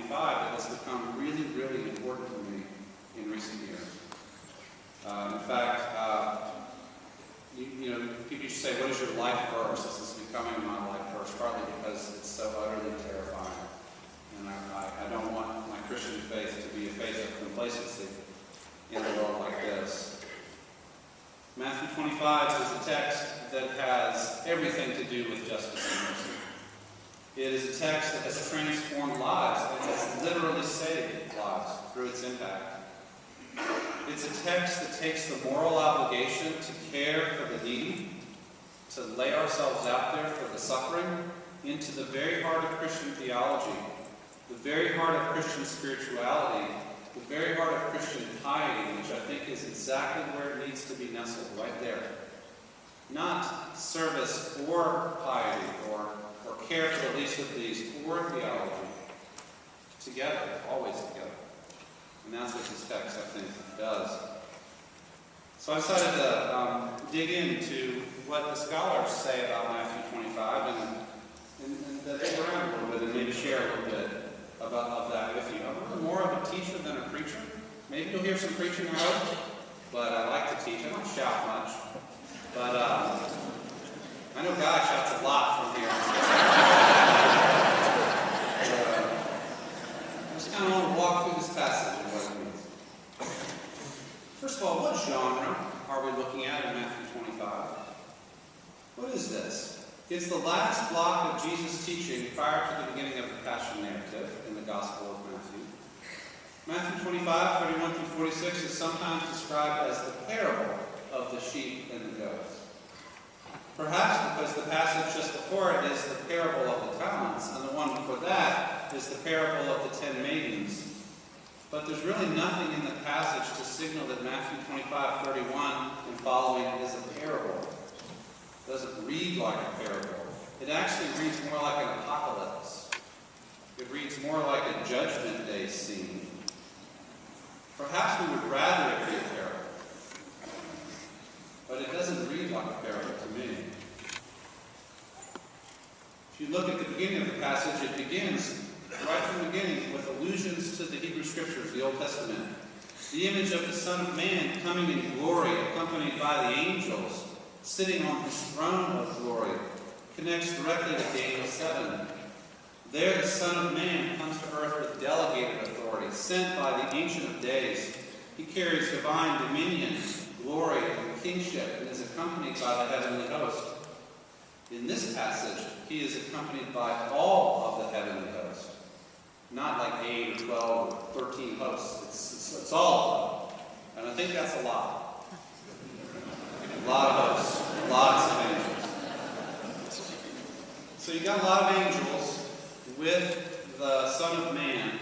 25 that has become really, really important to me in recent years. In fact, people used to say, what is your life verse? This is becoming my life verse, partly because it's so utterly terrifying. And I don't want my Christian faith to be a faith of complacency in a world like this. Matthew 25 is a text that has everything to do with justice and mercy. It is a text that has transformed lives, that has literally saved lives through its impact. It's a text that takes the moral obligation to care for the needy, to lay ourselves out there for the suffering, into the very heart of Christian theology, the very heart of Christian spirituality, the very heart of Christian piety, which I think is exactly where it needs to be nestled, right there. Not service or piety or care for the least of these or theology. Together, always together. And that's what this text, I think, does. So I decided to dig into what the scholars say about Matthew 25 and dig around a little bit and maybe share a little bit of that with you. I'm a little more of a teacher than a preacher. Maybe you'll hear some preaching, I hope, but I like to teach. I don't shout much, but I know God shouts a lot from here. I just kind of want to walk through this passage and what it means. First of all, what genre are we looking at in Matthew 25? What is this? It's the last block of Jesus' teaching prior to the beginning of the Passion narrative in the Gospel of Matthew. Matthew 25, 31 through 46 is sometimes described as the parable of the sheep and the goats. Perhaps because the passage just before it is the parable of the talents, and the one before that is the parable of the 10 maidens. But there's really nothing in the passage to signal that Matthew 25, 31 and following is a parable. It doesn't read like a parable. It actually reads more like an apocalypse. It reads more like a judgment day scene. Perhaps we would rather it be a parable. But it doesn't read like a parable to me. If you look at the beginning of the passage, it begins right from the beginning with allusions to the Hebrew Scriptures, the Old Testament. The image of the Son of Man coming in glory, accompanied by the angels, sitting on his throne of glory, connects directly to Daniel 7. There the Son of Man comes to earth with delegated authority, sent by the Ancient of Days. He carries divine dominion, glory, and kingship, and is accompanied by the heavenly host. In this passage, he is accompanied by all of the heavenly host. Not like 8 or 12 or 13 hosts. It's all of them. And I think that's a lot. A lot of hosts. Lots of angels. So you got a lot of angels with the Son of Man,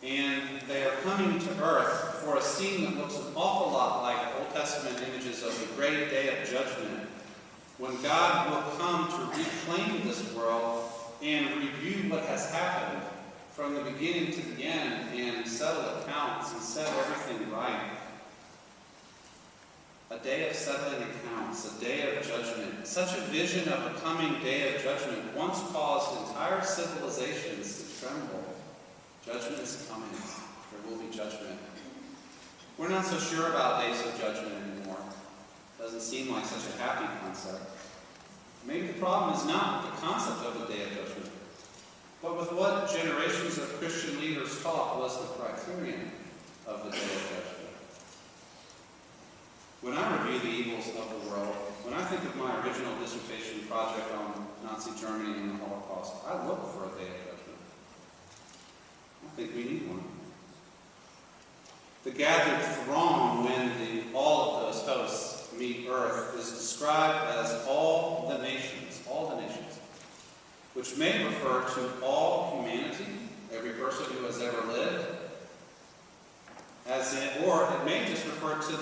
and they are coming to earth for a scene that looks an awful lot like Old Testament images of the great day of judgment, when God will come to reclaim this world and review what has happened from the beginning to the end and settle accounts and set everything right. A day of settling accounts, a day of judgment. Such a vision of a coming day of judgment once caused entire civilizations to tremble. Judgment is coming. There will be judgment. We're not so sure about days of judgment anymore. Doesn't seem like such a happy concept. Maybe the problem is not with the concept of the day of judgment, but with what generations of Christian leaders taught was the criterion of the day of judgment. When I review the evils of the world, when I think of my original dissertation project on Nazi Germany and the Holocaust, I look for a day of judgment. I think we need one. The gathered throng when all of those hosts meet earth is described as all the nations, which may refer to all humanity, every person who has ever lived, or it may just refer to